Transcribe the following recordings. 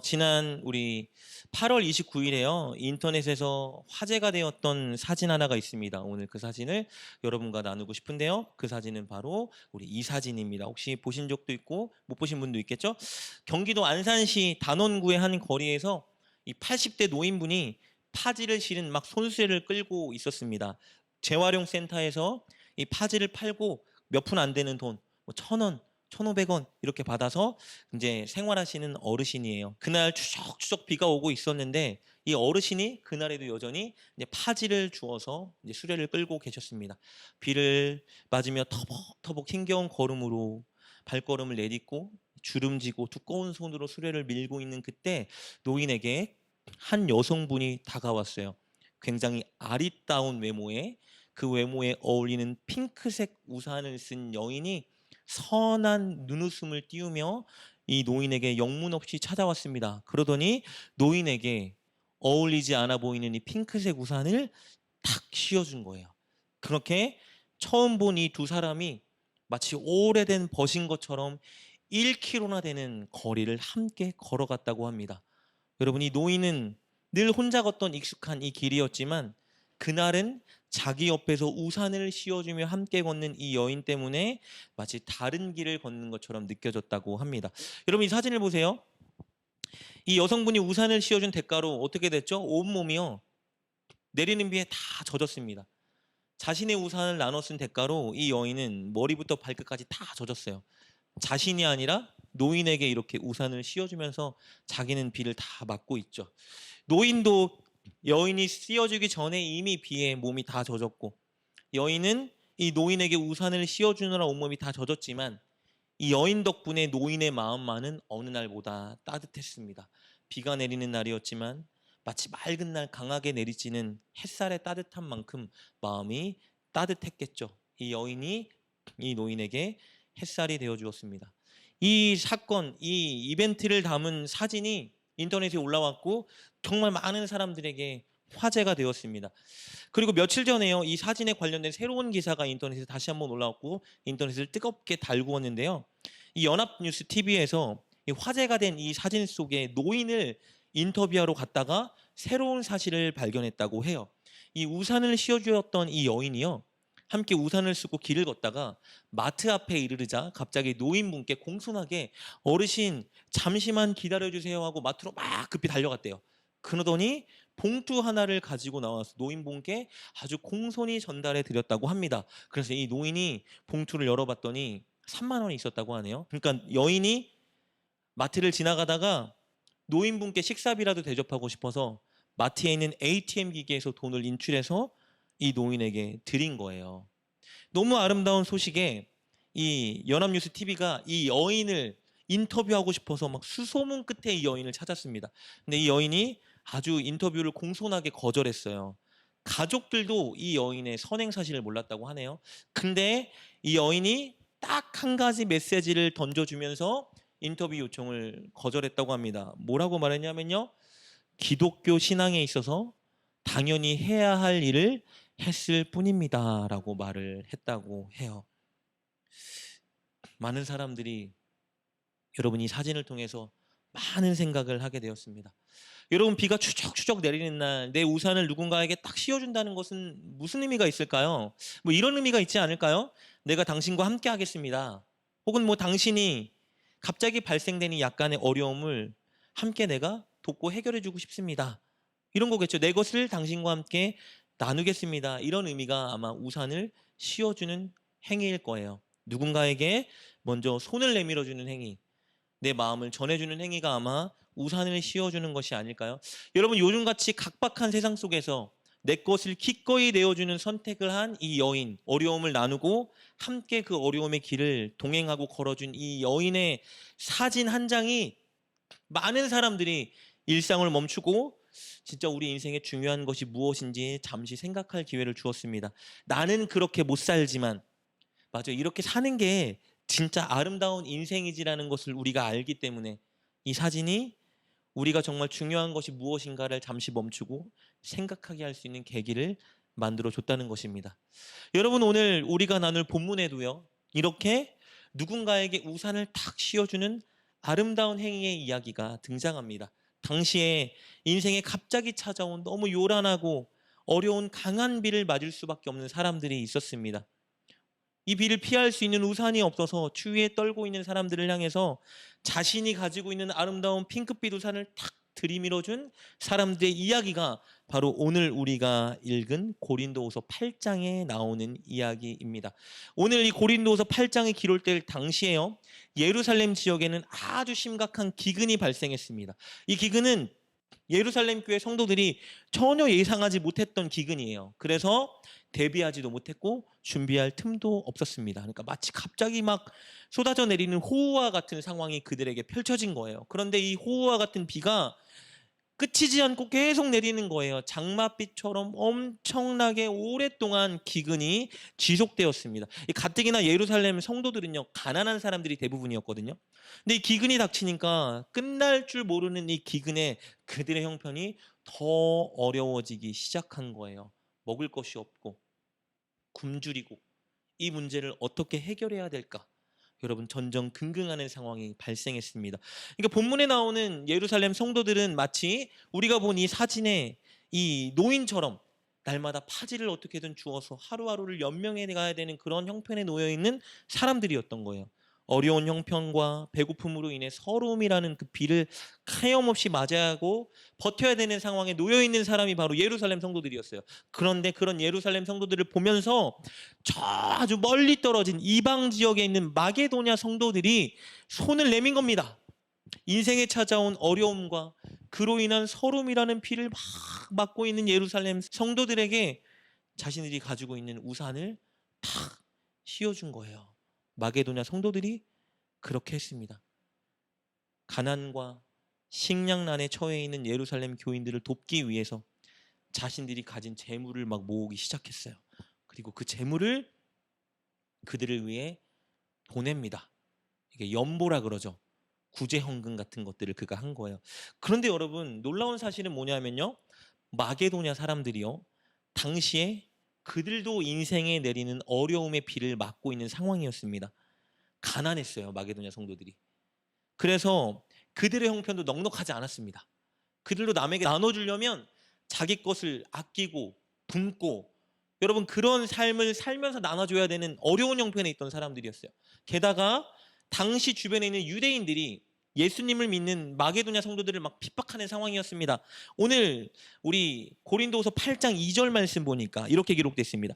지난 우리 8월 29일에요. 인터넷에서 화제가 되었던 사진 하나가 있습니다. 오늘 그 사진을 여러분과 나누고 싶은데요. 그 사진은 바로 우리 이 사진입니다. 혹시 보신 적도 있고 못 보신 분도 있겠죠? 경기도 안산시 단원구의 한 거리에서 이 80대 노인분이 파지를 실은 막 손수레를 끌고 있었습니다. 재활용 센터에서 이 파지를 팔고 몇 푼 안 되는 돈, 뭐 1,000원, 1,500원 이렇게 받아서 이제 생활하시는 어르신이에요. 그날 추적추적 비가 오고 있었는데 이 어르신이 그날에도 여전히 이제 파지를 주어서 이제 수레를 끌고 계셨습니다. 비를 맞으며 터벅터벅 힘겨운 걸음으로 발걸음을 내딛고 주름지고 두꺼운 손으로 수레를 밀고 있는 그때 노인에게 한 여성분이 다가왔어요. 굉장히 아리따운 외모에 그 외모에 어울리는 핑크색 우산을 쓴 여인이 선한 눈웃음을 띄우며 이 노인에게 영문 없이 찾아왔습니다. 그러더니 노인에게 어울리지 않아 보이는 이 핑크색 우산을 탁 씌워준 거예요. 그렇게 처음 본 이 두 사람이 마치 오래된 벗인 것처럼 1km나 되는 거리를 함께 걸어갔다고 합니다. 여러분, 이 노인은 늘 혼자 걷던 익숙한 이 길이었지만 그날은 자기 옆에서 우산을 씌워주며 함께 걷는 이 여인 때문에 마치 다른 길을 걷는 것처럼 느껴졌다고 합니다. 여러분, 이 사진을 보세요. 이 여성분이 우산을 씌워준 대가로 어떻게 됐죠? 온몸이요, 내리는 비에 다 젖었습니다. 자신의 우산을 나눠 쓴 대가로 이 여인은 머리부터 발끝까지 다 젖었어요. 자신이 아니라 노인에게 이렇게 우산을 씌워주면서 자기는 비를 다 맞고 있죠. 노인도 여인이 씌워주기 전에 이미 비에 몸이 다 젖었고, 여인은 이 노인에게 우산을 씌워주느라 온몸이 다 젖었지만 이 여인 덕분에 노인의 마음만은 어느 날보다 따뜻했습니다. 비가 내리는 날이었지만 마치 맑은 날 강하게 내리쬐는 햇살의 따뜻한 만큼 마음이 따뜻했겠죠. 이 여인이 이 노인에게 햇살이 되어 주었습니다. 이 사건, 이 이벤트를 담은 사진이 인터넷에 올라왔고 정말 많은 사람들에게 화제가 되었습니다. 그리고 며칠 전에요, 이 사진에 관련된 새로운 기사가 인터넷에 다시 한번 올라왔고 인터넷을 뜨겁게 달구었는데요. 이 연합뉴스 TV에서 화제가 된 이 사진 속에 노인을 인터뷰하러 갔다가 새로운 사실을 발견했다고 해요. 이 우산을 씌워주었던 이 여인이요, 함께 우산을 쓰고 길을 걷다가 마트 앞에 이르르자 갑자기 노인분께 공손하게 어르신 잠시만 기다려주세요 하고 마트로 막 급히 달려갔대요. 그러더니 봉투 하나를 가지고 나와서 노인분께 아주 공손히 전달해 드렸다고 합니다. 그래서 이 노인이 봉투를 열어봤더니 3만 원이 있었다고 하네요. 그러니까 여인이 마트를 지나가다가 노인분께 식사비라도 대접하고 싶어서 마트에 있는 ATM 기기에서 돈을 인출해서 이 노인에게 드린 거예요. 너무 아름다운 소식에 이 연합뉴스 TV가 이 여인을 인터뷰하고 싶어서 막 수소문 끝에 이 여인을 찾았습니다. 근데 이 여인이 아주 인터뷰를 공손하게 거절했어요. 가족들도 이 여인의 선행 사실을 몰랐다고 하네요. 근데 이 여인이 딱 한 가지 메시지를 던져주면서 인터뷰 요청을 거절했다고 합니다. 뭐라고 말했냐면요, 기독교 신앙에 있어서 당연히 해야 할 일을 했을 뿐입니다 라고 말을 했다고 해요. 많은 사람들이 여러분 이 사진을 통해서 많은 생각을 하게 되었습니다. 여러분, 비가 추적추적 내리는 날 내 우산을 누군가에게 딱 씌워준다는 것은 무슨 의미가 있을까요? 뭐 이런 의미가 있지 않을까요? 내가 당신과 함께 하겠습니다. 혹은 뭐 당신이 갑자기 발생된 이 약간의 어려움을 함께 내가 돕고 해결해주고 싶습니다. 이런 거겠죠. 내 것을 당신과 함께 나누겠습니다. 이런 의미가 아마 우산을 씌워주는 행위일 거예요. 누군가에게 먼저 손을 내밀어주는 행위, 내 마음을 전해주는 행위가 아마 우산을 씌워주는 것이 아닐까요? 여러분, 요즘같이 각박한 세상 속에서 내 것을 기꺼이 내어주는 선택을 한 이 여인, 어려움을 나누고 함께 그 어려움의 길을 동행하고 걸어준 이 여인의 사진 한 장이 많은 사람들이 일상을 멈추고 진짜 우리 인생에 중요한 것이 무엇인지 잠시 생각할 기회를 주었습니다. 나는 그렇게 못 살지만, 맞아, 이렇게 사는 게 진짜 아름다운 인생이지라는 것을 우리가 알기 때문에 이 사진이 우리가 정말 중요한 것이 무엇인가를 잠시 멈추고 생각하게 할 수 있는 계기를 만들어 줬다는 것입니다. 여러분, 오늘 우리가 나눌 본문에도요, 이렇게 누군가에게 우산을 탁 씌워주는 아름다운 행위의 이야기가 등장합니다. 당시에 인생에 갑자기 찾아온 너무 요란하고 어려운 강한 비를 맞을 수밖에 없는 사람들이 있었습니다. 이 비를 피할 수 있는 우산이 없어서 추위에 떨고 있는 사람들을 향해서 자신이 가지고 있는 아름다운 핑크빛 우산을 탁 들이밀어준 사람들의 이야기가 바로 오늘 우리가 읽은 고린도후서 8장에 나오는 이야기입니다. 오늘 이 고린도후서 8장의 기록될 당시에요, 예루살렘 지역에는 아주 심각한 기근이 발생했습니다. 이 기근은 예루살렘 교회 성도들이 전혀 예상하지 못했던 기근이에요. 그래서 대비하지도 못했고 준비할 틈도 없었습니다. 그러니까 마치 갑자기 막 쏟아져 내리는 호우와 같은 상황이 그들에게 펼쳐진 거예요. 그런데 이 호우와 같은 비가 끝이지 않고 계속 내리는 거예요. 장맛비처럼 엄청나게 오랫동안 기근이 지속되었습니다. 가뜩이나 예루살렘 성도들은요, 가난한 사람들이 대부분이었거든요. 근데 이 기근이 닥치니까 끝날 줄 모르는 이 기근에 그들의 형편이 더 어려워지기 시작한 거예요. 먹을 것이 없고 굶주리고 이 문제를 어떻게 해결해야 될까? 여러분, 전전긍긍하는 상황이 발생했습니다. 그러니까 본문에 나오는 예루살렘 성도들은 마치 우리가 본 이 사진의 이 노인처럼 날마다 파지를 어떻게든 주어서 하루하루를 연명해 가야 되는 그런 형편에 놓여 있는 사람들이었던 거예요. 어려운 형편과 배고픔으로 인해 서러움이라는 그 비를 하염없이 맞아야 하고 버텨야 되는 상황에 놓여 있는 사람이 바로 예루살렘 성도들이었어요. 그런데 그런 예루살렘 성도들을 보면서 저 아주 멀리 떨어진 이방 지역에 있는 마게도냐 성도들이 손을 내민 겁니다. 인생에 찾아온 어려움과 그로 인한 서름이라는 피를 막 맞고 있는 예루살렘 성도들에게 자신들이 가지고 있는 우산을 탁 씌워준 거예요. 마게도냐 성도들이 그렇게 했습니다. 가난과 식량난에 처해 있는 예루살렘 교인들을 돕기 위해서 자신들이 가진 재물을 막 모으기 시작했어요. 그리고 그 재물을 그들을 위해 보냅니다. 이게 연보라 그러죠. 구제헌금 같은 것들을 그가 한 거예요. 그런데 여러분, 놀라운 사실은 뭐냐면요, 마게도냐 사람들이요, 당시에 그들도 인생에 내리는 어려움의 비를 맞고 있는 상황이었습니다. 가난했어요, 마게도냐 성도들이. 그래서 그들의 형편도 넉넉하지 않았습니다. 그들도 남에게 나눠주려면 자기 것을 아끼고 굶고, 여러분, 그런 삶을 살면서 나눠줘야 되는 어려운 형편에 있던 사람들이었어요. 게다가 당시 주변에 있는 유대인들이 예수님을 믿는 마게도냐 성도들을 막 핍박하는 상황이었습니다. 오늘 우리 고린도후서 8장 2절 말씀 보니까 이렇게 기록되어 있습니다.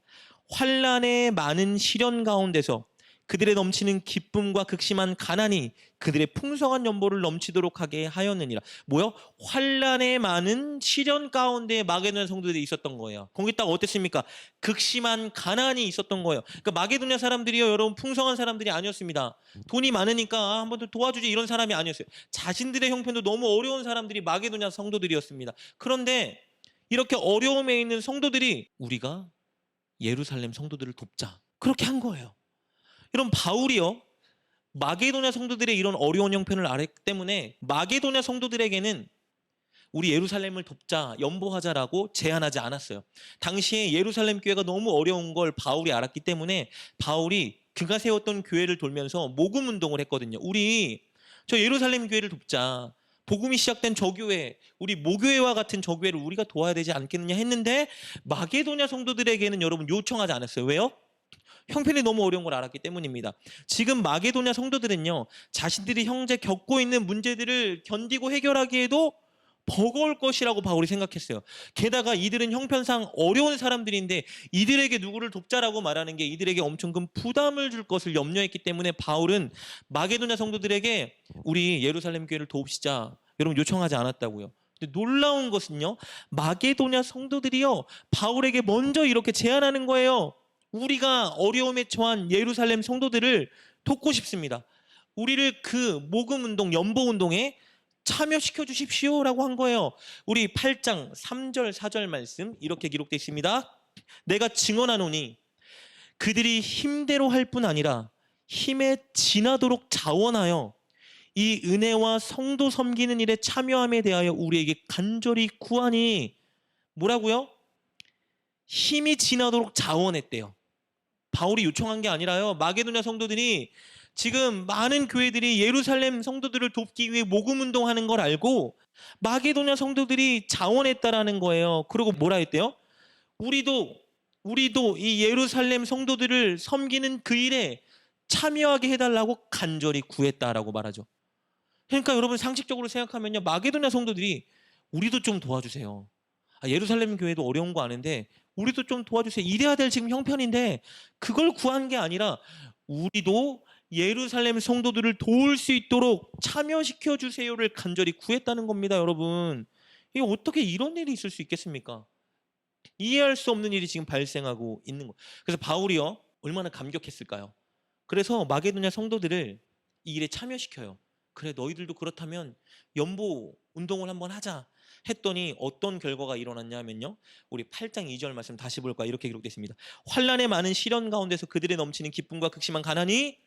환난의 많은 시련 가운데서 그들의 넘치는 기쁨과 극심한 가난이 그들의 풍성한 연보를 넘치도록 하게 하였느니라. 뭐요? 환난의 많은 시련 가운데 마게도냐 성도들이 있었던 거예요. 거기 딱 어땠습니까? 극심한 가난이 있었던 거예요. 그러니까 마게도냐 사람들이요, 여러분, 풍성한 사람들이 아니었습니다. 돈이 많으니까 한번 더 도와주지 이런 사람이 아니었어요. 자신들의 형편도 너무 어려운 사람들이 마게도냐 성도들이었습니다. 그런데 이렇게 어려움에 있는 성도들이 우리가 예루살렘 성도들을 돕자, 그렇게 한 거예요. 여러분, 바울이요, 마게도냐 성도들의 이런 어려운 형편을 알았기 때문에 마게도냐 성도들에게는 우리 예루살렘을 돕자, 연보하자라고 제안하지 않았어요. 당시에 예루살렘 교회가 너무 어려운 걸 바울이 알았기 때문에 바울이 그가 세웠던 교회를 돌면서 모금 운동을 했거든요. 우리 저 예루살렘 교회를 돕자, 복음이 시작된 저 교회, 우리 모교회와 같은 저 교회를 우리가 도와야 되지 않겠느냐 했는데, 마게도냐 성도들에게는 여러분 요청하지 않았어요. 왜요? 형편이 너무 어려운 걸 알았기 때문입니다. 지금 마게도냐 성도들은요, 자신들이 형제 겪고 있는 문제들을 견디고 해결하기에도 버거울 것이라고 바울이 생각했어요. 게다가 이들은 형편상 어려운 사람들인데 이들에게 누구를 돕자라고 말하는 게 이들에게 엄청 큰 부담을 줄 것을 염려했기 때문에 바울은 마게도냐 성도들에게 우리 예루살렘 교회를 돕시자, 여러분, 요청하지 않았다고요. 근데 놀라운 것은요, 마게도냐 성도들이요, 바울에게 먼저 이렇게 제안하는 거예요. 우리가 어려움에 처한 예루살렘 성도들을 돕고 싶습니다. 우리를 그 모금 운동, 연보 운동에 참여시켜 주십시오라고 한 거예요. 우리 8장 3절 4절 말씀 이렇게 기록되어 있습니다. 내가 증언하노니 그들이 힘대로 할 뿐 아니라 힘에 지나도록 자원하여 이 은혜와 성도 섬기는 일에 참여함에 대하여 우리에게 간절히 구하니, 뭐라고요? 힘이 지나도록 자원했대요. 바울이 요청한 게 아니라요, 마게도냐 성도들이 지금 많은 교회들이 예루살렘 성도들을 돕기 위해 모금 운동하는 걸 알고 마게도냐 성도들이 자원했다라는 거예요. 그리고 뭐라 했대요? 우리도 이 예루살렘 성도들을 섬기는 그 일에 참여하게 해달라고 간절히 구했다라고 말하죠. 그러니까 여러분 상식적으로 생각하면요, 마게도냐 성도들이 우리도 좀 도와주세요. 예루살렘 교회도 어려운 거 아는데 우리도 좀 도와주세요. 이래야 될 지금 형편인데 그걸 구한 게 아니라 우리도 예루살렘 성도들을 도울 수 있도록 참여시켜 주세요를 간절히 구했다는 겁니다, 여러분. 이게 어떻게 이런 일이 있을 수 있겠습니까? 이해할 수 없는 일이 지금 발생하고 있는 거예요. 그래서 바울이요, 얼마나 감격했을까요? 그래서 마게도냐 성도들을 이 일에 참여시켜요. 그래, 너희들도 그렇다면 연보 운동을 한번 하자 했더니 어떤 결과가 일어났냐면요, 우리 8장 2절 말씀 다시 볼까? 이렇게 기록되어 있습니다. 환난의 많은 시련 가운데서 그들의 넘치는 기쁨과 극심한 가난이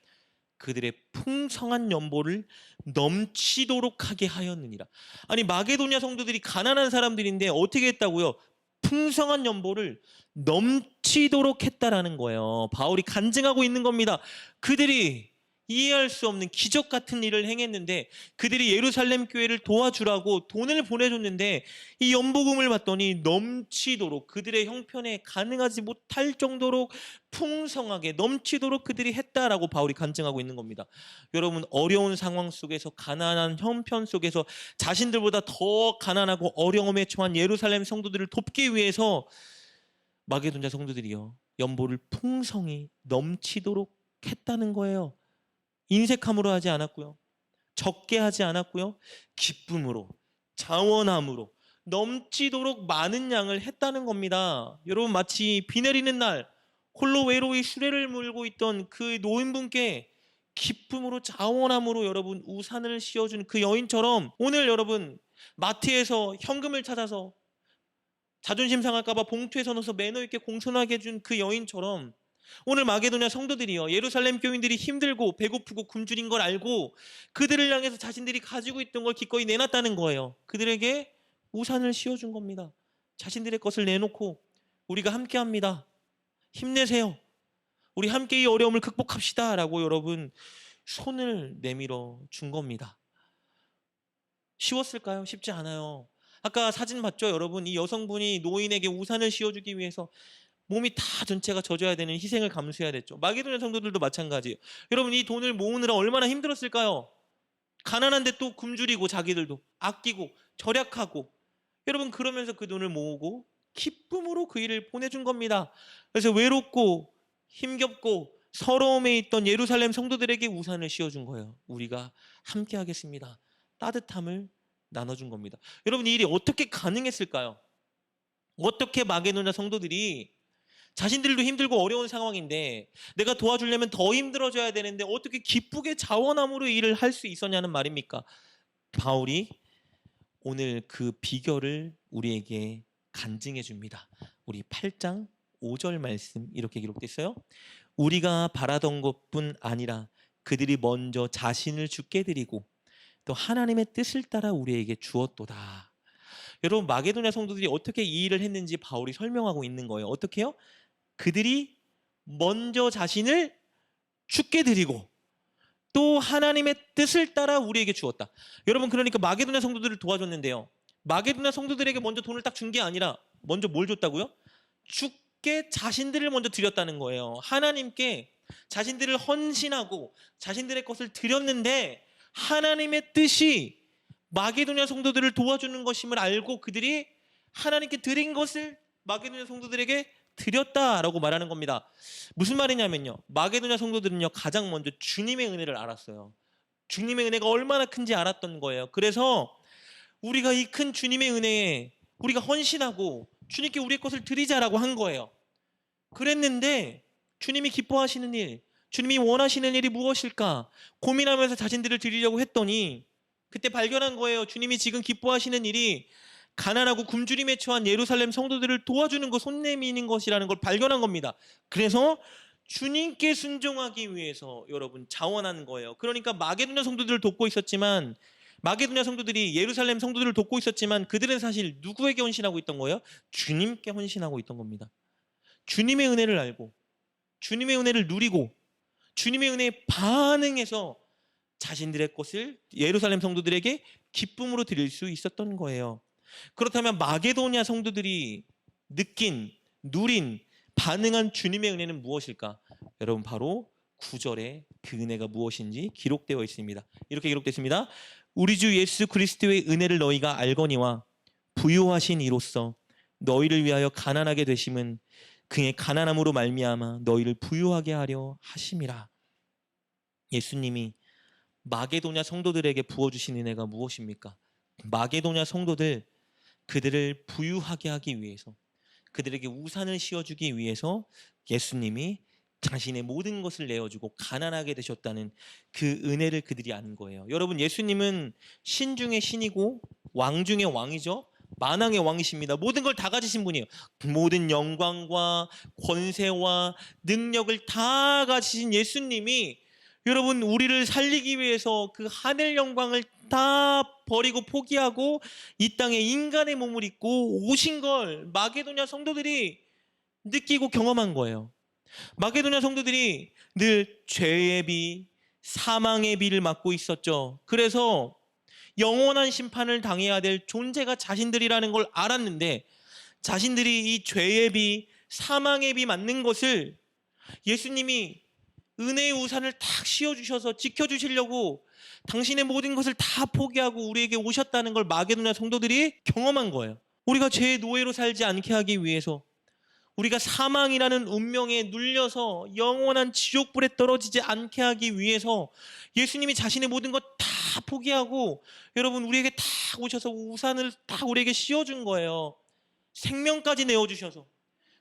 그들의 풍성한 연보를 넘치도록 하게 하였느니라. 아니, 마게도냐 성도들이 가난한 사람들인데 어떻게 했다고요? 풍성한 연보를 넘치도록 했다라는 거예요. 바울이 간증하고 있는 겁니다. 그들이 이해할 수 없는 기적 같은 일을 행했는데, 그들이 예루살렘 교회를 도와주라고 돈을 보내줬는데 이 연보금을 받더니 넘치도록, 그들의 형편에 가능하지 못할 정도로 풍성하게 넘치도록 그들이 했다라고 바울이 간증하고 있는 겁니다. 여러분, 어려운 상황 속에서, 가난한 형편 속에서 자신들보다 더 가난하고 어려움에 처한 예루살렘 성도들을 돕기 위해서 마게도냐 성도들이요, 연보를 풍성히 넘치도록 했다는 거예요. 인색함으로 하지 않았고요, 적게 하지 않았고요, 기쁨으로, 자원함으로 넘치도록 많은 양을 했다는 겁니다. 여러분, 마치 비 내리는 날 홀로 외로이 수레를 몰고 있던 그 노인분께 기쁨으로, 자원함으로 여러분 우산을 씌워준 그 여인처럼, 오늘 여러분 마트에서 현금을 찾아서 자존심 상할까봐 봉투에 넣어서 매너 있게 공손하게 해준 그 여인처럼, 오늘 마게도냐 성도들이요, 예루살렘 교인들이 힘들고 배고프고 굶주린 걸 알고 그들을 향해서 자신들이 가지고 있던 걸 기꺼이 내놨다는 거예요. 그들에게 우산을 씌워준 겁니다. 자신들의 것을 내놓고 우리가 함께합니다, 힘내세요, 우리 함께 이 어려움을 극복합시다 라고 여러분 손을 내밀어 준 겁니다. 쉬웠을까요? 쉽지 않아요. 아까 사진 봤죠, 여러분? 이 여성분이 노인에게 우산을 씌워주기 위해서 몸이 다 전체가 젖어야 되는 희생을 감수해야 됐죠. 마게도냐 성도들도 마찬가지예요. 여러분, 이 돈을 모으느라 얼마나 힘들었을까요? 가난한데 또 굶주리고, 자기들도 아끼고 절약하고, 여러분 그러면서 그 돈을 모으고 기쁨으로 그 일을 보내준 겁니다. 그래서 외롭고 힘겹고 서러움에 있던 예루살렘 성도들에게 우산을 씌워준 거예요. 우리가 함께 하겠습니다, 따뜻함을 나눠준 겁니다. 여러분, 이 일이 어떻게 가능했을까요? 어떻게 마게도냐 성도들이 자신들도 힘들고 어려운 상황인데 내가 도와주려면 더 힘들어져야 되는데 어떻게 기쁘게 자원함으로 일을 할 수 있었냐는 말입니까? 바울이 오늘 그 비결을 우리에게 간증해 줍니다. 우리 8장 5절 말씀 이렇게 기록되어 있어요. 우리가 바라던 것뿐 아니라 그들이 먼저 자신을 주께 드리고 또 하나님의 뜻을 따라 우리에게 주었도다. 여러분, 마게도냐 성도들이 어떻게 이 일을 했는지 바울이 설명하고 있는 거예요. 어떻게 해요? 그들이 먼저 자신을 주께 드리고 또 하나님의 뜻을 따라 우리에게 주었다. 여러분, 그러니까 마게도냐 성도들을 도와줬는데요, 마게도냐 성도들에게 먼저 돈을 딱 준 게 아니라 먼저 뭘 줬다고요? 주께 자신들을 먼저 드렸다는 거예요. 하나님께 자신들을 헌신하고 자신들의 것을 드렸는데 하나님의 뜻이 마게도냐 성도들을 도와주는 것임을 알고 그들이 하나님께 드린 것을 마게도냐 성도들에게 드렸다라고 말하는 겁니다. 무슨 말이냐면요, 마게도냐 성도들은요 가장 먼저 주님의 은혜를 알았어요. 주님의 은혜가 얼마나 큰지 알았던 거예요. 그래서 우리가 이 큰 주님의 은혜에 우리가 헌신하고 주님께 우리의 것을 드리자라고 한 거예요. 그랬는데 주님이 기뻐하시는 일, 주님이 원하시는 일이 무엇일까 고민하면서 자신들을 드리려고 했더니 그때 발견한 거예요. 주님이 지금 기뻐하시는 일이 가난하고 굶주림에 처한 예루살렘 성도들을 도와주는 것, 손 내미는 것이라는 걸 발견한 겁니다. 그래서 주님께 순종하기 위해서 여러분 자원한 거예요. 그러니까 마게도냐 성도들을 돕고 있었지만, 마게도냐 성도들이 예루살렘 성도들을 돕고 있었지만 그들은 사실 누구에게 헌신하고 있던 거예요? 주님께 헌신하고 있던 겁니다. 주님의 은혜를 알고 주님의 은혜를 누리고 주님의 은혜에 반응해서 자신들의 것을 예루살렘 성도들에게 기쁨으로 드릴 수 있었던 거예요. 그렇다면 마게도냐 성도들이 느낀, 누린, 반응한 주님의 은혜는 무엇일까? 여러분, 바로 9절에 그 은혜가 무엇인지 기록되어 있습니다. 이렇게 기록됐습니다. 우리 주 예수 그리스도의 은혜를 너희가 알거니와 부요하신 이로써 너희를 위하여 가난하게 되심은 그의 가난함으로 말미암아 너희를 부요하게 하려 하심이라. 예수님이 마게도냐 성도들에게 부어주신 은혜가 무엇입니까? 마게도냐 성도들, 그들을 부유하게 하기 위해서, 그들에게 우산을 씌워주기 위해서 예수님이 자신의 모든 것을 내어주고 가난하게 되셨다는 그 은혜를 그들이 아는 거예요. 여러분, 예수님은 신 중의 신이고 왕 중의 왕이죠. 만왕의 왕이십니다. 모든 걸 다 가지신 분이에요. 모든 영광과 권세와 능력을 다 가지신 예수님이, 여러분, 우리를 살리기 위해서 그 하늘 영광을 다 버리고 포기하고 이 땅에 인간의 몸을 입고 오신 걸 마게도냐 성도들이 느끼고 경험한 거예요. 마게도냐 성도들이 늘 죄의 비, 사망의 비를 맞고 있었죠. 그래서 영원한 심판을 당해야 될 존재가 자신들이라는 걸 알았는데, 자신들이 이 죄의 비, 사망의 비 맞는 것을 예수님이 은혜의 우산을 탁 씌워주셔서 지켜주시려고 당신의 모든 것을 다 포기하고 우리에게 오셨다는 걸 마게도냐 성도들이 경험한 거예요. 우리가 죄의 노예로 살지 않게 하기 위해서, 우리가 사망이라는 운명에 눌려서 영원한 지옥불에 떨어지지 않게 하기 위해서 예수님이 자신의 모든 것 다 포기하고, 여러분, 우리에게 다 오셔서 우산을 다 우리에게 씌워준 거예요. 생명까지 내어주셔서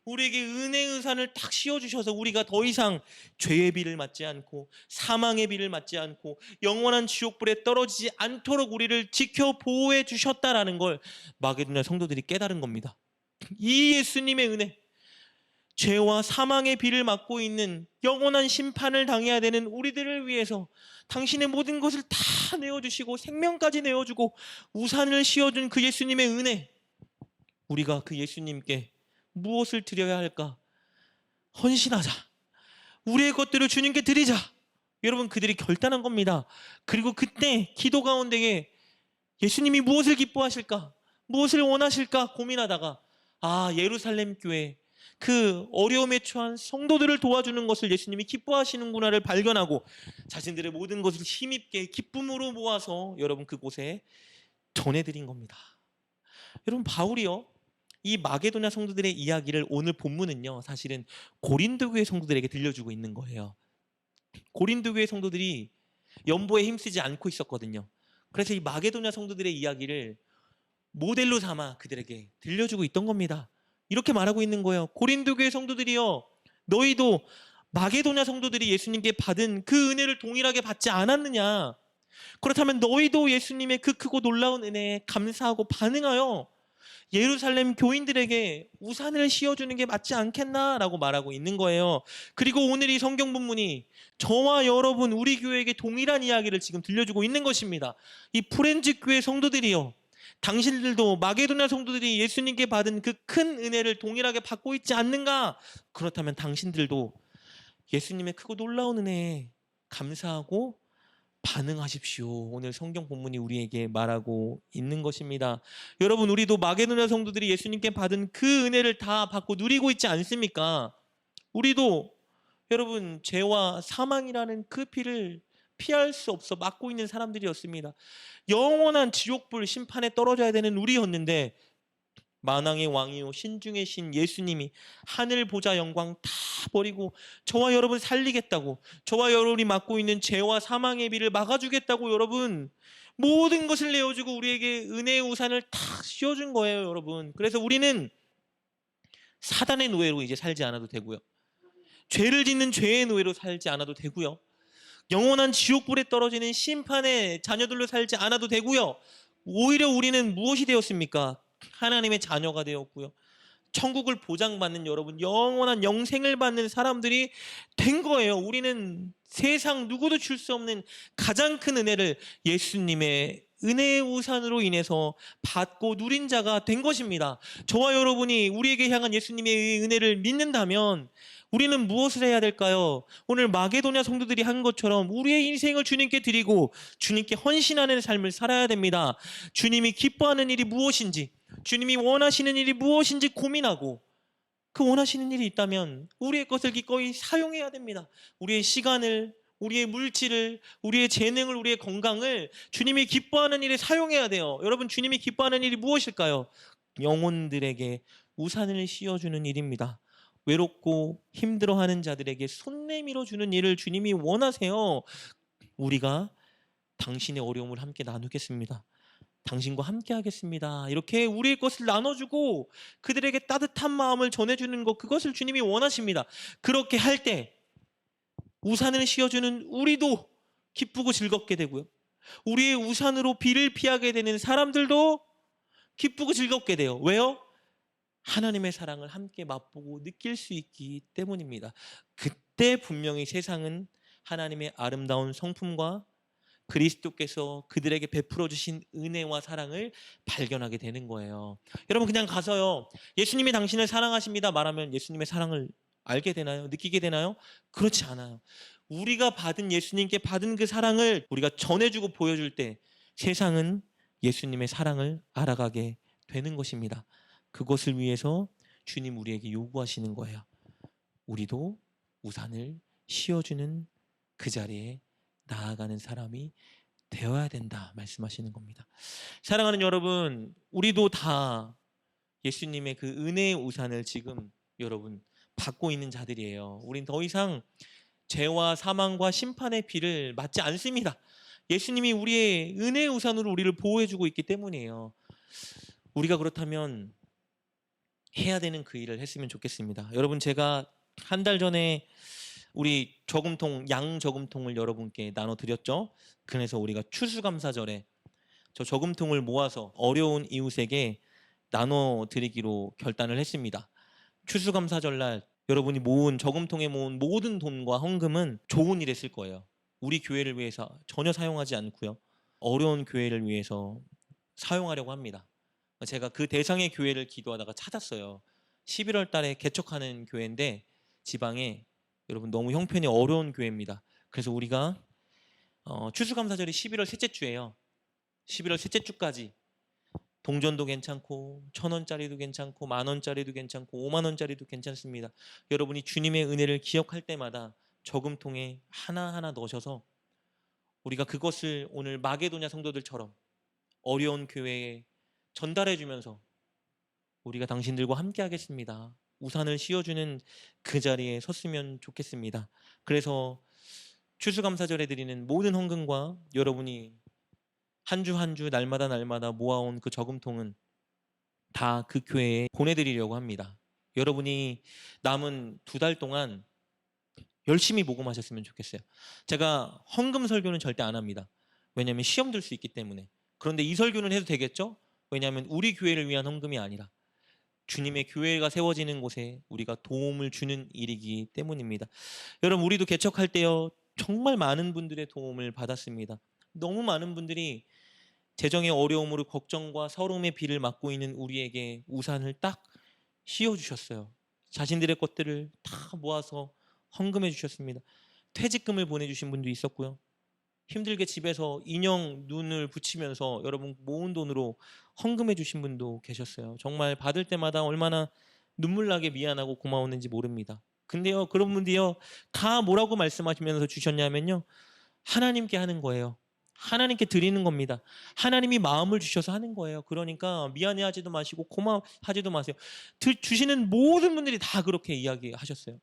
우리에게 은혜의 우산을 탁 씌워주셔서 우리가 더 이상 죄의 비를 맞지 않고 사망의 비를 맞지 않고 영원한 지옥불에 떨어지지 않도록 우리를 지켜 보호해 주셨다라는 걸 마게도냐 성도들이 깨달은 겁니다. 이 예수님의 은혜, 죄와 사망의 비를 맞고 있는 영원한 심판을 당해야 되는 우리들을 위해서 당신의 모든 것을 다 내어주시고 생명까지 내어주고 우산을 씌워준 그 예수님의 은혜, 우리가 그 예수님께 무엇을 드려야 할까? 헌신하자. 우리의 것들을 주님께 드리자. 여러분, 그들이 결단한 겁니다. 그리고 그때 기도 가운데에 예수님이 무엇을 기뻐하실까? 무엇을 원하실까? 고민하다가, 예루살렘 교회, 그 어려움에 처한 성도들을 도와주는 것을 예수님이 기뻐하시는구나를 발견하고 자신들의 모든 것을 힘있게 기쁨으로 모아서 여러분 그곳에 전해드린 겁니다. 여러분, 바울이요, 이 마게도냐 성도들의 이야기를 오늘 본문은요, 사실은 고린도 교회 성도들에게 들려주고 있는 거예요. 고린도 교회 성도들이 연보에 힘쓰지 않고 있었거든요. 그래서 이 마게도냐 성도들의 이야기를 모델로 삼아 그들에게 들려주고 있던 겁니다. 이렇게 말하고 있는 거예요. 고린도 교회 성도들이요, 너희도 마게도냐 성도들이 예수님께 받은 그 은혜를 동일하게 받지 않았느냐? 그렇다면 너희도 예수님의 그 크고 놀라운 은혜에 감사하고 반응하여 예루살렘 교인들에게 우산을 씌워주는 게 맞지 않겠나라고 말하고 있는 거예요. 그리고 오늘 이 성경 본문이 저와 여러분, 우리 교회에게 동일한 이야기를 지금 들려주고 있는 것입니다. 이 프렌즈 교회 성도들이요, 당신들도 마게도냐 성도들이 예수님께 받은 그 큰 은혜를 동일하게 받고 있지 않는가? 그렇다면 당신들도 예수님의 크고 놀라운 은혜에 감사하고 반응하십시오. 오늘 성경 본문이 우리에게 말하고 있는 것입니다. 여러분, 우리도 마게도냐 성도들이 예수님께 받은 그 은혜를 다 받고 누리고 있지 않습니까? 우리도 여러분 죄와 사망이라는 그 피를 피할 수 없어 맞고 있는 사람들이었습니다. 영원한 지옥불 심판에 떨어져야 되는 우리였는데, 만왕의 왕이요 신중의 신 예수님이 하늘 보좌 영광 다 버리고 저와 여러분 살리겠다고, 저와 여러분이 맡고 있는 죄와 사망의 비를 막아주겠다고 여러분 모든 것을 내어주고 우리에게 은혜의 우산을 탁 씌워준 거예요, 여러분. 그래서 우리는 사단의 노예로 이제 살지 않아도 되고요, 죄를 짓는 죄의 노예로 살지 않아도 되고요, 영원한 지옥불에 떨어지는 심판의 자녀들로 살지 않아도 되고요, 오히려 우리는 무엇이 되었습니까? 하나님의 자녀가 되었고요, 천국을 보장받는 여러분 영원한 영생을 받는 사람들이 된 거예요. 우리는 세상 누구도 줄 수 없는 가장 큰 은혜를 예수님의 은혜의 우산으로 인해서 받고 누린 자가 된 것입니다. 저와 여러분이 우리에게 향한 예수님의 은혜를 믿는다면 우리는 무엇을 해야 될까요? 오늘 마게도냐 성도들이 한 것처럼 우리의 인생을 주님께 드리고 주님께 헌신하는 삶을 살아야 됩니다. 주님이 기뻐하는 일이 무엇인지, 주님이 원하시는 일이 무엇인지 고민하고 그 원하시는 일이 있다면 우리의 것을 기꺼이 사용해야 됩니다. 우리의 시간을, 우리의 물질을, 우리의 재능을, 우리의 건강을 주님이 기뻐하는 일에 사용해야 돼요. 여러분, 주님이 기뻐하는 일이 무엇일까요? 영혼들에게 우산을 씌워주는 일입니다. 외롭고 힘들어하는 자들에게 손 내밀어 주는 일을 주님이 원하세요. 우리가 당신의 어려움을 함께 나누겠습니다. 당신과 함께 하겠습니다. 이렇게 우리의 것을 나눠주고 그들에게 따뜻한 마음을 전해주는 것, 그것을 주님이 원하십니다. 그렇게 할 때 우산을 씌워주는 우리도 기쁘고 즐겁게 되고요. 우리의 우산으로 비를 피하게 되는 사람들도 기쁘고 즐겁게 돼요. 왜요? 하나님의 사랑을 함께 맛보고 느낄 수 있기 때문입니다. 그때 분명히 세상은 하나님의 아름다운 성품과 그리스도께서 그들에게 베풀어 주신 은혜와 사랑을 발견하게 되는 거예요. 여러분, 그냥 가서요, 예수님이 당신을 사랑하십니다 말하면 예수님의 사랑을 알게 되나요? 느끼게 되나요? 그렇지 않아요. 우리가 받은, 예수님께 받은 그 사랑을 우리가 전해주고 보여줄 때 세상은 예수님의 사랑을 알아가게 되는 것입니다. 그것을 위해서 주님 우리에게 요구하시는 거예요. 우리도 우산을 씌워주는 그 자리에 나아가는 사람이 되어야 된다 말씀하시는 겁니다. 사랑하는 여러분, 우리도 다 예수님의 그 은혜의 우산을 지금 여러분 받고 있는 자들이에요. 우린 더 이상 죄와 사망과 심판의 비를 맞지 않습니다. 예수님이 우리의 은혜의 우산으로 우리를 보호해주고 있기 때문이에요. 우리가 그렇다면 해야 되는 그 일을 했으면 좋겠습니다. 여러분, 제가 한 달 전에 우리 저금통, 양 저금통을 여러분께 나눠드렸죠. 그래서 우리가 추수감사절에 저 저금통을 모아서 어려운 이웃에게 나눠드리기로 결단을 했습니다. 추수감사절날 여러분이 모은, 저금통에 모은 모든 돈과 헌금은 좋은 일에 쓸 거예요. 우리 교회를 위해서 전혀 사용하지 않고요, 어려운 교회를 위해서 사용하려고 합니다. 제가 그 대상의 교회를 기도하다가 찾았어요. 11월 달에 개척하는 교회인데 지방에, 여러분, 너무 형편이 어려운 교회입니다. 그래서 우리가 추수감사절이 11월 셋째 주예요. 11월 셋째 주까지 동전도 괜찮고 1,000원짜리도 괜찮고 10,000원짜리도 괜찮고 50,000원짜리도 괜찮습니다. 여러분이 주님의 은혜를 기억할 때마다 저금통에 하나하나 넣으셔서 우리가 그것을 오늘 마게도냐 성도들처럼 어려운 교회에 전달해 주면서 우리가 당신들과 함께 하겠습니다, 우산을 씌워주는 그 자리에 섰으면 좋겠습니다. 그래서 추수감사절에 드리는 모든 헌금과 여러분이 한 주 한 주 날마다 날마다 모아온 그 저금통은 다 그 교회에 보내드리려고 합니다. 여러분이 남은 2달 동안 열심히 모금하셨으면 좋겠어요. 제가 헌금 설교는 절대 안 합니다. 왜냐하면 시험 들 수 있기 때문에. 그런데 이 설교는 해도 되겠죠? 왜냐하면 우리 교회를 위한 헌금이 아니라 주님의 교회가 세워지는 곳에 우리가 도움을 주는 일이기 때문입니다. 여러분, 우리도 개척할 때요, 정말 많은 분들의 도움을 받았습니다. 너무 많은 분들이 재정의 어려움으로 걱정과 서러움의 비를 맞고 있는 우리에게 우산을 딱 씌워주셨어요. 자신들의 것들을 다 모아서 헌금해 주셨습니다. 퇴직금을 보내주신 분도 있었고요, 힘들게 집에서 인형 눈을 붙이면서 여러분 모은 돈으로 헌금해 주신 분도 계셨어요. 정말 받을 때마다 얼마나 눈물 나게 미안하고 고마웠는지 모릅니다. 근데요, 그런 분들이요, 다 뭐라고 말씀하시면서 주셨냐면요, 하나님께 하는 거예요. 하나님께 드리는 겁니다. 하나님이 마음을 주셔서 하는 거예요. 그러니까 미안해하지도 마시고 고마워하지도 마세요. 주시는 모든 분들이 다 그렇게 이야기하셨어요.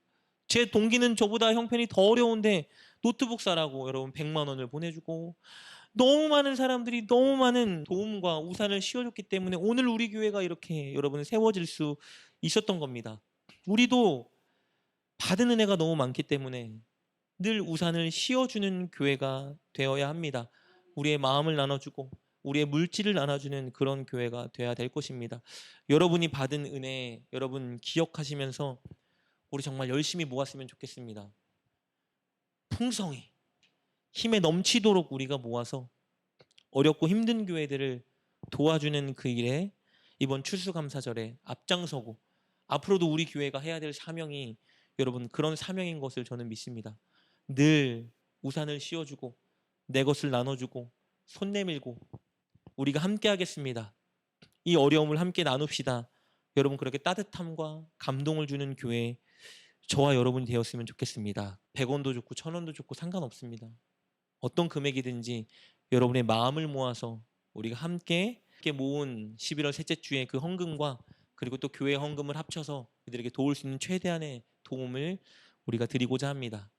제 동기는 저보다 형편이 더 어려운데 노트북 사라고 여러분 100만 원을 보내주고, 너무 많은 사람들이 너무 많은 도움과 우산을 씌워줬기 때문에 오늘 우리 교회가 이렇게 여러분 세워질 수 있었던 겁니다. 우리도 받은 은혜가 너무 많기 때문에 늘 우산을 씌워주는 교회가 되어야 합니다. 우리의 마음을 나눠주고 우리의 물질을 나눠주는 그런 교회가 되어야 될 것입니다. 여러분이 받은 은혜 여러분 기억하시면서 우리 정말 열심히 모았으면 좋겠습니다. 풍성히 힘에 넘치도록 우리가 모아서 어렵고 힘든 교회들을 도와주는 그 일에 이번 추수감사절에 앞장서고 앞으로도 우리 교회가 해야 될 사명이 여러분 그런 사명인 것을 저는 믿습니다. 늘 우산을 씌워주고 내 것을 나눠주고 손 내밀고 우리가 함께 하겠습니다. 이 어려움을 함께 나눕시다. 여러분 그렇게 따뜻함과 감동을 주는 교회 저와 여러분이 되었으면 좋겠습니다. 100원도 좋고 1000원도 좋고 상관없습니다. 어떤 금액이든지 여러분의 마음을 모아서 우리가 함께 모은 11월 셋째 주에 그 헌금과 그리고 또 교회 헌금을 합쳐서 그들에게 도울 수 있는 최대한의 도움을 우리가 드리고자 합니다.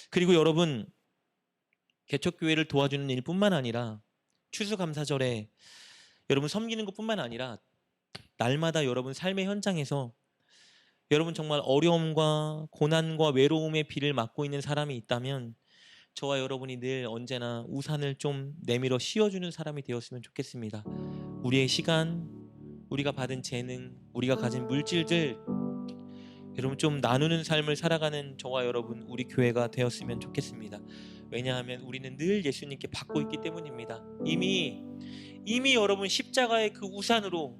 그리고 여러분 개척교회를 도와주는 일뿐만 아니라 추수감사절에 여러분 섬기는 것뿐만 아니라 날마다 여러분 삶의 현장에서 여러분 정말 어려움과 고난과 외로움의 비를 맞고 있는 사람이 있다면 저와 여러분이 늘 언제나 우산을 좀 내밀어 씌워주는 사람이 되었으면 좋겠습니다. 우리의 시간, 우리가 받은 재능, 우리가 가진 물질들 여러분 좀 나누는 삶을 살아가는 저와 여러분 우리 교회가 되었으면 좋겠습니다. 왜냐하면 우리는 늘 예수님께 받고 있기 때문입니다. 이미 여러분 십자가의 그 우산으로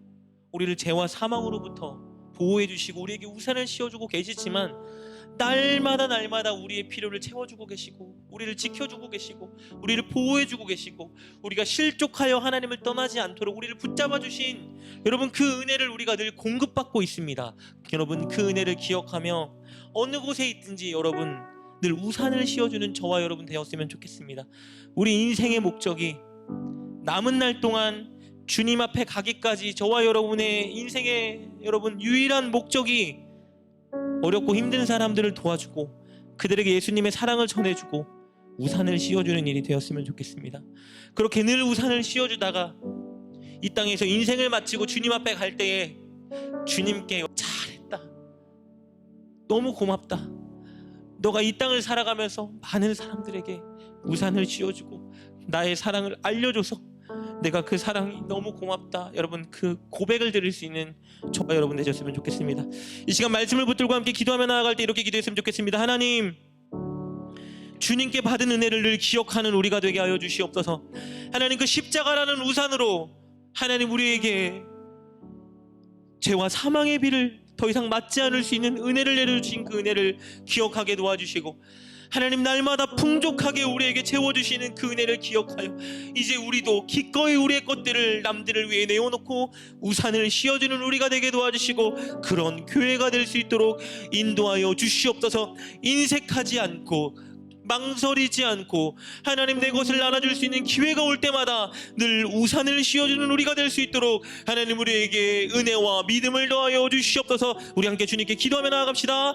우리를 죄와 사망으로부터 보호해 주시고 우리에게 우산을 씌워주고 계시지만 날마다 우리의 필요를 채워주고 계시고 우리를 지켜주고 계시고 우리를 보호해주고 계시고 우리가 실족하여 하나님을 떠나지 않도록 우리를 붙잡아 주신 여러분 그 은혜를 우리가 늘 공급받고 있습니다. 여러분 그 은혜를 기억하며 어느 곳에 있든지 여러분 늘 우산을 씌워주는 저와 여러분 되었으면 좋겠습니다. 우리 인생의 목적이 남은 날 동안 주님 앞에 가기까지 저와 여러분의 인생의 여러분 유일한 목적이 어렵고 힘든 사람들을 도와주고 그들에게 예수님의 사랑을 전해주고 우산을 씌워주는 일이 되었으면 좋겠습니다. 그렇게 늘 우산을 씌워주다가 이 땅에서 인생을 마치고 주님 앞에 갈 때에 주님께 잘했다, 너무 고맙다, 너가 이 땅을 살아가면서 많은 사람들에게 우산을 씌워주고 나의 사랑을 알려줘서 내가 그 사랑이 너무 고맙다, 여러분 그 고백을 드릴 수 있는 저와 여러분 되셨으면 좋겠습니다. 이 시간 말씀을 붙들고 함께 기도하며 나아갈 때 이렇게 기도했으면 좋겠습니다. 하나님, 주님께 받은 은혜를 늘 기억하는 우리가 되게 하여 주시옵소서. 하나님, 그 십자가라는 우산으로 하나님 우리에게 죄와 사망의 비를 더 이상 맞지 않을 수 있는 은혜를 내려주신 그 은혜를 기억하게 도와주시고, 하나님 날마다 풍족하게 우리에게 채워주시는 그 은혜를 기억하여 이제 우리도 기꺼이 우리의 것들을 남들을 위해 내어놓고 우산을 씌워주는 우리가 되게 도와주시고, 그런 교회가 될 수 있도록 인도하여 주시옵소서. 인색하지 않고 망설이지 않고 하나님 내 것을 나눠줄 수 있는 기회가 올 때마다 늘 우산을 씌워주는 우리가 될 수 있도록 하나님 우리에게 은혜와 믿음을 더하여 주시옵소서. 우리 함께 주님께 기도하며 나아갑시다.